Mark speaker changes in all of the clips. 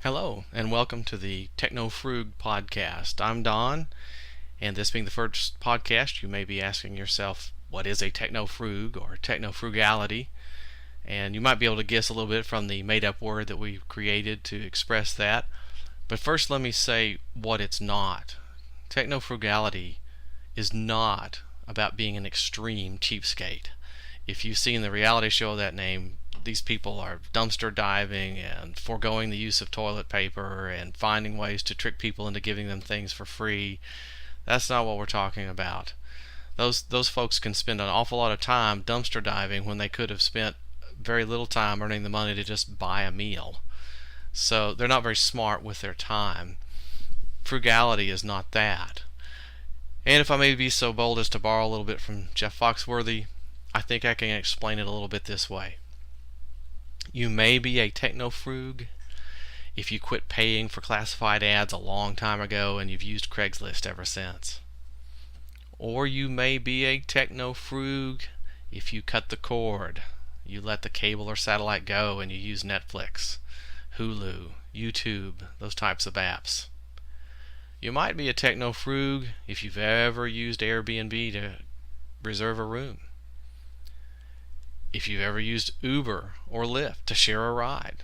Speaker 1: Hello, and welcome to the Technofroog podcast. I'm Don, and this being the first podcast, you may be asking yourself, what is a technofrug or technofrugality? And you might be able to guess a little bit from the made-up word that we created to express that. But first, let me say what it's not. Technofrugality is not about being an extreme cheapskate. If you've seen the reality show of that name, these people are dumpster diving and foregoing the use of toilet paper and finding ways to trick people into giving them things for free. That's not what we're talking about. Those folks can spend an awful lot of time dumpster diving when they could have spent very little time earning the money to just buy a meal. So they're not very smart with their time. Frugality is not that. And if I may be so bold as to borrow a little bit from Jeff Foxworthy, I think I can explain it a little bit this way. You may be a technofrug if you quit paying for classified ads a long time ago and you've used Craigslist ever since. Or you may be a technofrug if you cut the cord. You let the cable or satellite go and you use Netflix, Hulu, YouTube, those types of apps. You might be a technofrug if you've ever used Airbnb to reserve a room. If you've ever used Uber or Lyft to share a ride.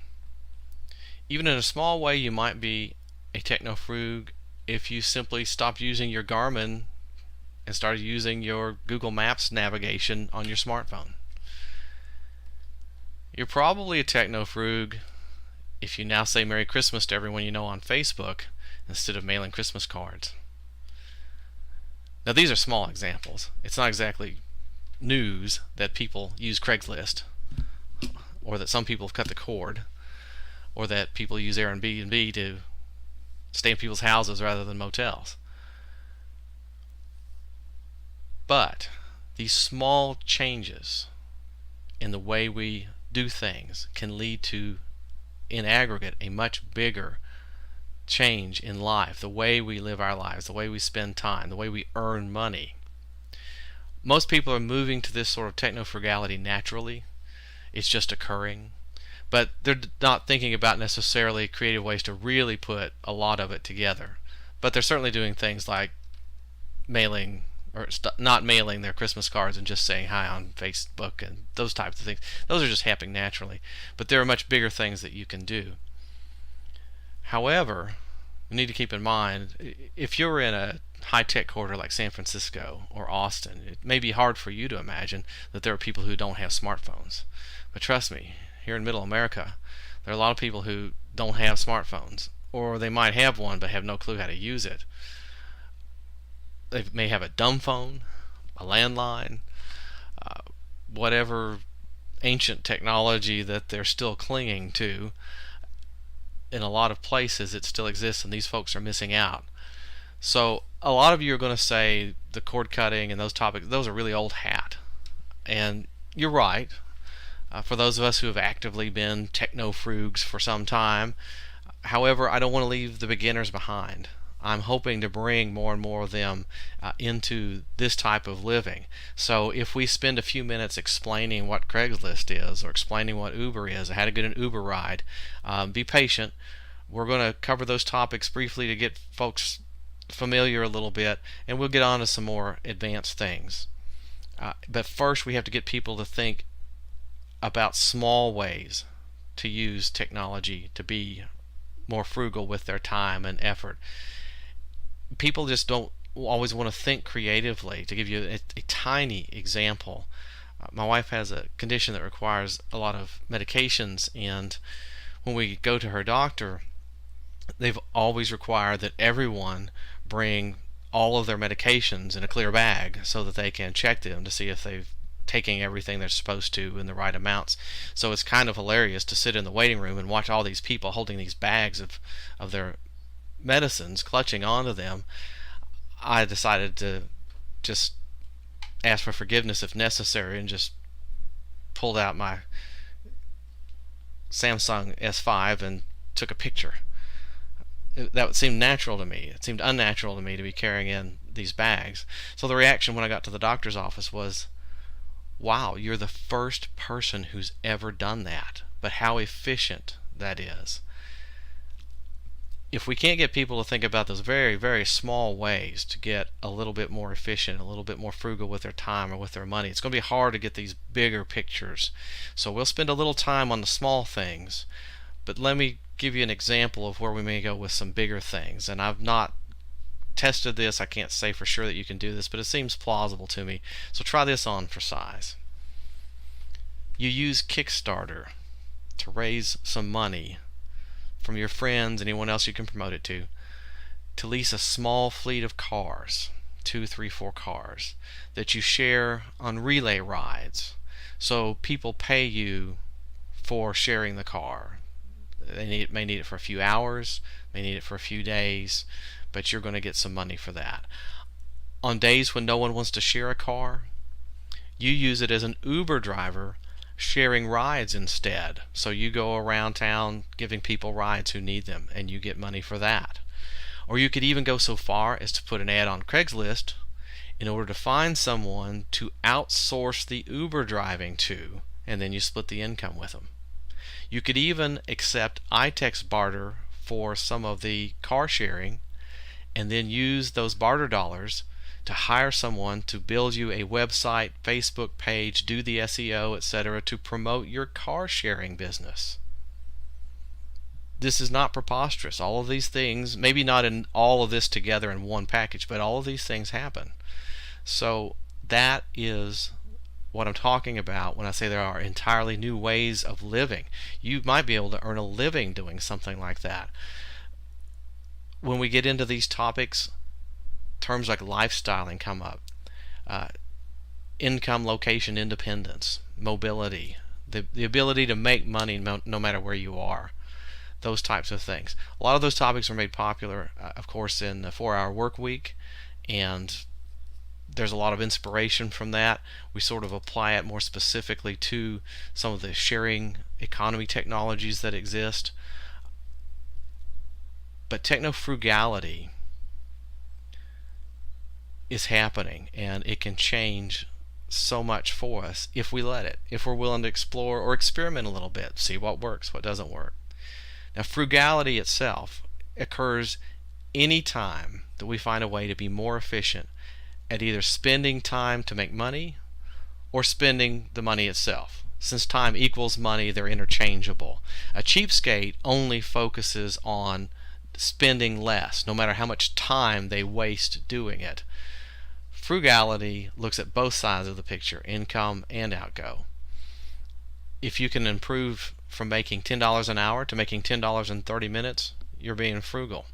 Speaker 1: Even in a small way, you might be a technofrug if you simply stopped using your Garmin and started using your Google Maps navigation on your smartphone. You're probably a technofrug if you now say Merry Christmas to everyone you know on Facebook instead of mailing Christmas cards. Now these are small examples. It's not exactly news that people use Craigslist, or that some people have cut the cord, or that people use Airbnb to stay in people's houses rather than motels. But these small changes in the way we do things can lead to, in aggregate, a much bigger change in life, the way we live our lives, the way we spend time, the way we earn money. Most people are moving to this sort of technofrugality naturally. It's just occurring. But they're not thinking about necessarily creative ways to really put a lot of it together. But they're certainly doing things like mailing or not mailing their Christmas cards and just saying hi on Facebook and those types of things. Those are just happening naturally. But there are much bigger things that you can do. However, you need to keep in mind, if you're in a high-tech corridor like San Francisco or Austin, it may be hard for you to imagine that there are people who don't have smartphones. But trust me, here in Middle America, there are a lot of people who don't have smartphones, or they might have one but have no clue how to use it. They may have a dumb phone, a landline, whatever ancient technology that they're still clinging to. In a lot of places it still exists, and these folks are missing out. So a lot of you are going to say the cord cutting and those topics, those are really old hat. And you're right. For those of us who have actively been technofrugs for some time. However, I don't want to leave the beginners behind. I'm hoping to bring more and more of them into this type of living. So if we spend a few minutes explaining what Craigslist is or explaining what Uber is, or how to get an Uber ride, be patient. We're going to cover those topics briefly to get folks familiar a little bit, and we'll get on to some more advanced things. But first we have to get people to think about small ways to use technology to be more frugal with their time and effort. People just don't always want to think creatively. To give you a tiny example, my wife has a condition that requires a lot of medications, and when we go to her doctor, they've always required that everyone bring all of their medications in a clear bag so that they can check them to see if they've taking everything they're supposed to in the right amounts. So it's kind of hilarious to sit in the waiting room and watch all these people holding these bags of their medicines, clutching onto them. I decided to just ask for forgiveness if necessary and just pulled out my Samsung S5 and took a picture. That seemed natural to me. It seemed unnatural to me to be carrying in these bags. So the reaction when I got to the doctor's office was, wow, you're the first person who's ever done that. But how efficient that is. if we can't get people to think about those very, very small ways to get a little bit more efficient, a little bit more frugal with their time or with their money, it's going to be hard to get these bigger pictures. So we'll spend a little time on the small things, but let me give you an example of where we may go with some bigger things. And I've not tested this. I can't say for sure that you can do this, but it seems plausible to me. So try this on for size. You use Kickstarter to raise some money from your friends, anyone else you can promote it to lease a small fleet of cars, 2, 3, 4 cars, that you share on relay rides. So people pay you for sharing the car. They may need it for a few hours, may need it for a few days, but you're going to get some money for that. On days when no one wants to share a car, you use it as an Uber driver sharing rides instead. So you go around town giving people rides who need them, and you get money for that. Or you could even go so far as to put an ad on Craigslist in order to find someone to outsource the Uber driving to, and then you split the income with them. You could even accept iText barter for some of the car sharing, and then use those barter dollars to hire someone to build you a website, Facebook page, do the SEO, etc., to promote your car sharing business. This is not preposterous. All of these things, maybe not in all of this together in one package, but all of these things happen. So that is what I'm talking about when I say there are entirely new ways of living. You might be able to earn a living doing something like that. When we get into these topics, terms like lifestyling come up. Income, location, independence, mobility, the ability to make money no matter where you are. Those types of things. A lot of those topics are made popular, of course, in the 4-hour work week, and there's a lot of inspiration from that. We sort of apply it more specifically to some of the sharing economy technologies that exist. But technofrugality is happening, and it can change so much for us if we let it, if we're willing to explore or experiment a little bit, see what works, what doesn't work. Now, frugality itself occurs any time that we find a way to be more efficient at either spending time to make money or spending the money itself. Since time equals money, they're interchangeable. A cheapskate only focuses on spending less, no matter how much time they waste doing it. Frugality looks at both sides of the picture, income and outgo. If you can improve from making $10 an hour to making $10 in 30 minutes, you're being frugal.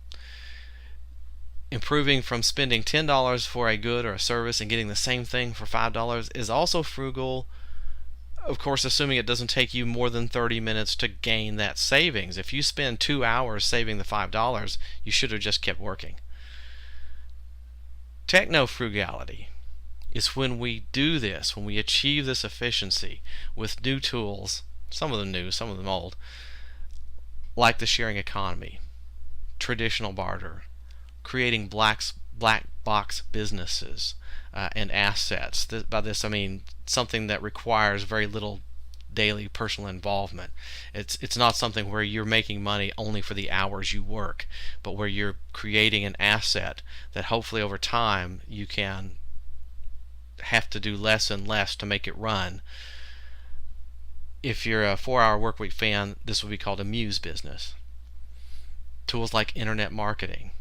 Speaker 1: Improving from spending $10 for a good or a service and getting the same thing for $5 is also frugal, of course, assuming it doesn't take you more than 30 minutes to gain that savings. If you spend 2 hours saving the $5, you should have just kept working. Technofrugality is when we do this, when we achieve this efficiency with new tools, some of them new, some of them old, like the sharing economy, traditional barter, creating black box businesses and assets. By this I mean something that requires very little daily personal involvement. It's not something where you're making money only for the hours you work, but where you're creating an asset that hopefully over time you can have to do less and less to make it run. If you're a 4-hour workweek fan, this would be called a muse business. Tools like internet marketing.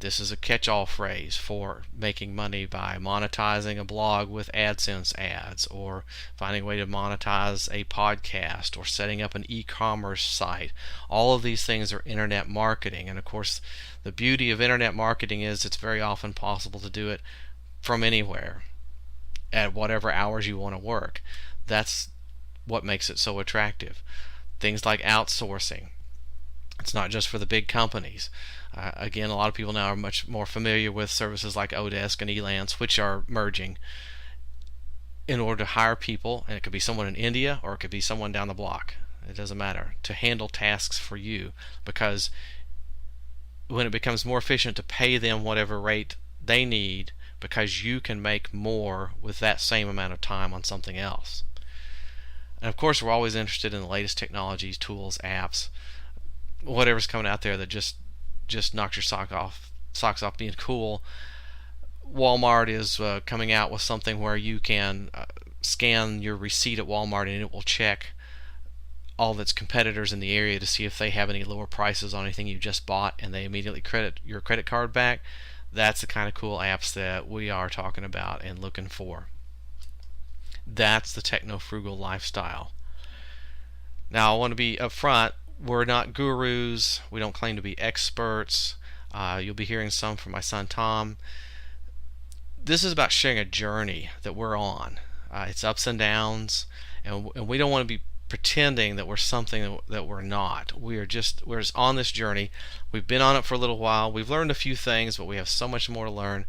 Speaker 1: This is a catch-all phrase for making money by monetizing a blog with AdSense ads, or finding a way to monetize a podcast, or setting up an e-commerce site. All of these things are internet marketing, and of course the beauty of internet marketing is it's very often possible to do it from anywhere at whatever hours you want to work. That's what makes it so attractive. Things like outsourcing. It's not just for the big companies. Again, a lot of people now are much more familiar with services like Odesk and Elance, which are merging in order to hire people, and it could be someone in India or it could be someone down the block. It doesn't matter, to handle tasks for you, because when it becomes more efficient to pay them whatever rate they need, because you can make more with that same amount of time on something else. And of course, we're always interested in the latest technologies, tools, apps, whatever's coming out there that just just knocks your socks off being cool. Walmart is coming out with something where you can scan your receipt at Walmart and it will check all of its competitors in the area to see if they have any lower prices on anything you just bought, and they immediately credit your credit card back. That's the kind of cool apps that we are talking about and looking for. That's the techno-frugal lifestyle. Now, I want to be upfront. We're not gurus. We don't claim to be experts. You'll be hearing some from my son Tom. This is about sharing a journey that we're on. It's ups and downs, and we don't want to be pretending that we're something that we're not. We're just on this journey. We've been on it for a little while. We've learned a few things, but we have so much more to learn.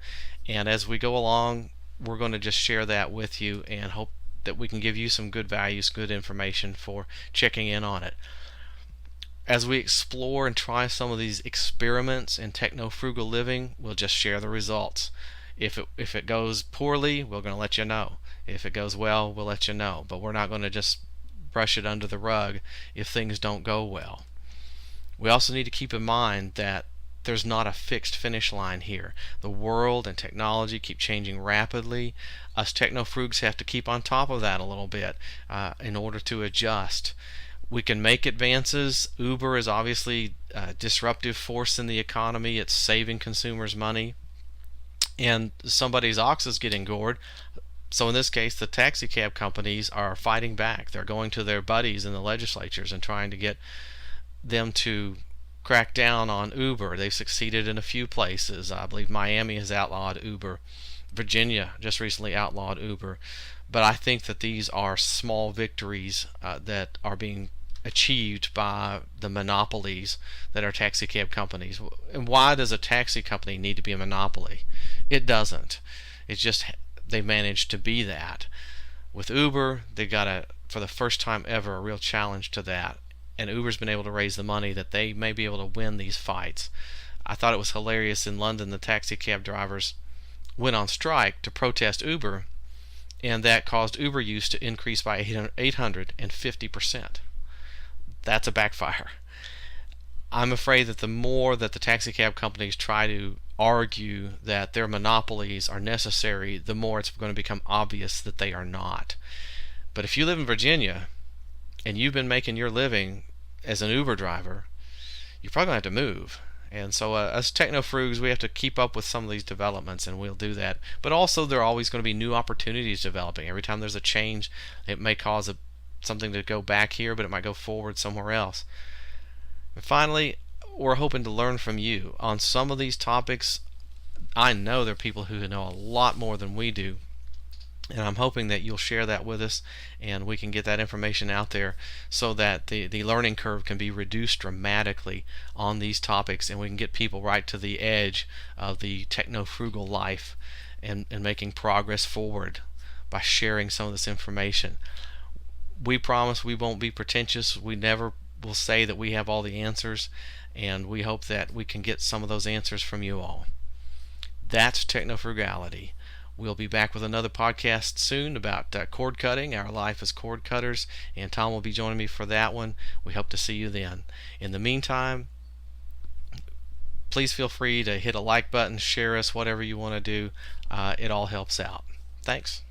Speaker 1: And as we go along, we're going to just share that with you and hope that we can give you some good values, good information for checking in on it. As we explore and try some of these experiments in techno-frugal living, we'll just share the results. If it goes poorly, we're going to let you know. If it goes well, we'll let you know. But we're not going to just brush it under the rug if things don't go well. We also need to keep in mind that there's not a fixed finish line here. The world and technology keep changing rapidly. Us technofrugs have to keep on top of that a little bit in order to adjust. We can make advances. Uber is obviously a disruptive force in the economy. It's saving consumers money, and somebody's ox is getting gored. So in this case, the taxi cab companies are fighting back. They're going to their buddies in the legislatures and trying to get them to crack down on Uber. They've succeeded in a few places. I believe Miami has outlawed Uber. Virginia just recently outlawed Uber. But I think that these are small victories that are being achieved by the monopolies that are taxi cab companies. And why does a taxi company need to be a monopoly? It doesn't. It's just they managed to be that. With Uber, they got for the first time ever, a real challenge to that. And Uber's been able to raise the money that they may be able to win these fights. I thought it was hilarious in London, the taxi cab drivers went on strike to protest Uber, and that caused Uber use to increase by 850%. That's a backfire. I'm afraid that the more that the taxi cab companies try to argue that their monopolies are necessary, the more it's going to become obvious that they are not. But if you live in Virginia and you've been making your living as an Uber driver, you're probably going to have to move. And so us technofrugs, we have to keep up with some of these developments, and we'll do that. But also there are always going to be new opportunities developing. Every time there's a change, it may cause something to go back here, but it might go forward somewhere else. And finally, we're hoping to learn from you on some of these topics. I know there are people who know a lot more than we do, and I'm hoping that you'll share that with us and we can get that information out there so that the learning curve can be reduced dramatically on these topics, and we can get people right to the edge of the techno-frugal life and making progress forward by sharing some of this information. We promise we won't be pretentious. We never will say that we have all the answers, and we hope that we can get some of those answers from you all. That's Technofrugality. We'll be back with another podcast soon about cord cutting, our life as cord cutters, and Tom will be joining me for that one. We hope to see you then. In the meantime, please feel free to hit a like button, share us, whatever you want to do. It all helps out. Thanks.